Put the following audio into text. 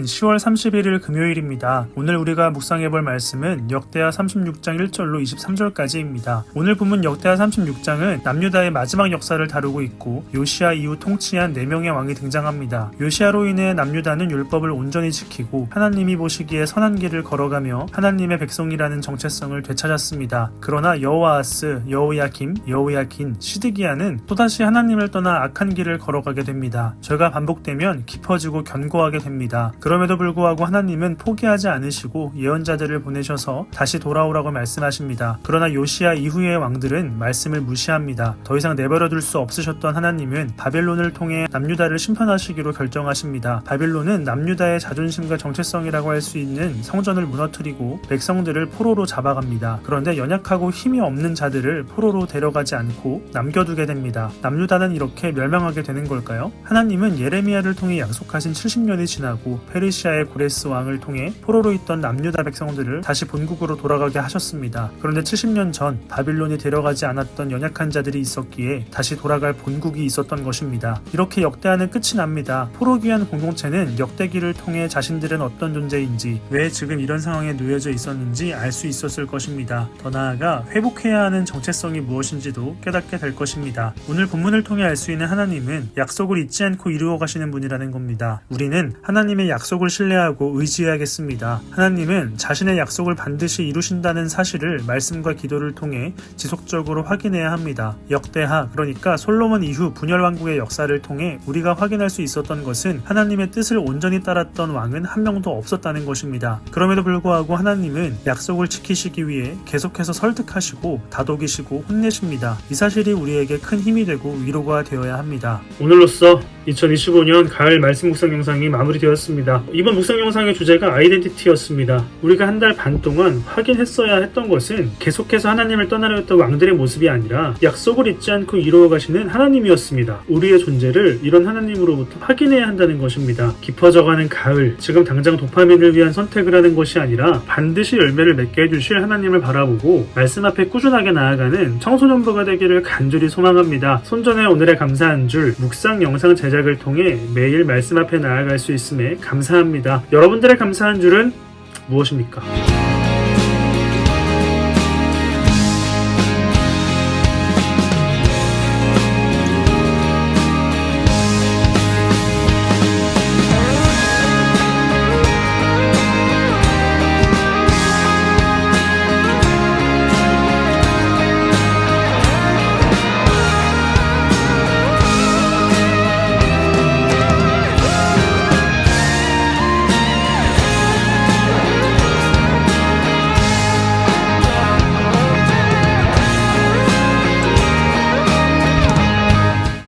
10월 31일 금요일입니다. 오늘 우리가 묵상해볼 말씀은 역대하 36장 1절로 23절까지입니다. 오늘 본문 역대하 36장은 남유다의 마지막 역사를 다루고 있고 요시야 이후 통치한 4명의 왕이 등장합니다. 요시야로 인해 남유다는 율법을 온전히 지키고 하나님이 보시기에 선한 길을 걸어가며 하나님의 백성이라는 정체성을 되찾았습니다. 그러나 여호아하스, 여호야김, 여호야긴, 시드기야는 또다시 하나님을 떠나 악한 길을 걸어가게 됩니다. 죄가 반복되면 깊어지고 견고하게 됩니다. 그럼에도 불구하고 하나님은 포기하지 않으시고 예언자들을 보내셔서 다시 돌아오라고 말씀하십니다. 그러나 요시야 이후의 왕들은 말씀을 무시합니다. 더 이상 내버려둘 수 없으셨던 하나님은 바벨론을 통해 남유다를 심판하시기로 결정하십니다. 바벨론은 남유다의 자존심과 정체성이라고 할 수 있는 성전을 무너뜨리고 백성들을 포로로 잡아갑니다. 그런데 연약하고 힘이 없는 자들을 포로로 데려가지 않고 남겨두게 됩니다. 남유다는 이렇게 멸망하게 되는 걸까요? 하나님은 예레미야를 통해 약속하신 70년이 지나고 페르시아의 고레스 왕을 통해 포로로 있던 남유다 백성들을 다시 본국으로 돌아가게 하셨습니다. 그런데 70년 전 바빌론이 데려가지 않았던 연약한 자들이 있었기에 다시 돌아갈 본국이 있었던 것입니다. 이렇게 역대하는 끝이 납니다. 포로 귀한 공동체는 역대기를 통해 자신들은 어떤 존재인지, 왜 지금 이런 상황에 놓여져 있었는지 알 수 있었을 것입니다. 더 나아가 회복해야 하는 정체성이 무엇인지도 깨닫게 될 것입니다. 오늘 본문을 통해 알 수 있는 하나님은 약속을 잊지 않고 이루어 가시는 분이라는 겁니다. 우리는 하나님의 약속을 신뢰하고 의지해야겠습니다. 하나님은 자신의 약속을 반드시 이루신다는 사실을 말씀과 기도를 통해 지속적으로 확인해야 합니다. 역대하, 그러니까 솔로몬 이후 분열왕국의 역사를 통해 우리가 확인할 수 있었던 것은 하나님의 뜻을 온전히 따랐던 왕은 한 명도 없었다는 것입니다. 그럼에도 불구하고 하나님은 약속을 지키시기 위해 계속해서 설득하시고 다독이시고 혼내십니다. 이 사실이 우리에게 큰 힘이 되고 위로가 되어야 합니다. 오늘로써 2025년 가을 말씀 묵상 영상이 마무리되었습니다. 이번 묵상 영상의 주제가 아이덴티티였습니다. 우리가 한 달 반 동안 확인했어야 했던 것은 계속해서 하나님을 떠나려 했던 왕들의 모습이 아니라 약속을 잊지 않고 이루어 가시는 하나님이었습니다. 우리의 존재를 이런 하나님으로부터 확인해야 한다는 것입니다. 깊어져가는 가을, 지금 당장 도파민을 위한 선택을 하는 것이 아니라 반드시 열매를 맺게 해주실 하나님을 바라보고 말씀 앞에 꾸준하게 나아가는 청소년부가 되기를 간절히 소망합니다. 손전에 오늘의 감사한 줄 묵상 영상 제작을 통해 매일 말씀 앞에 나아갈 수 있음에 감사합니다. 여러분들의 감사한 줄은 무엇입니까?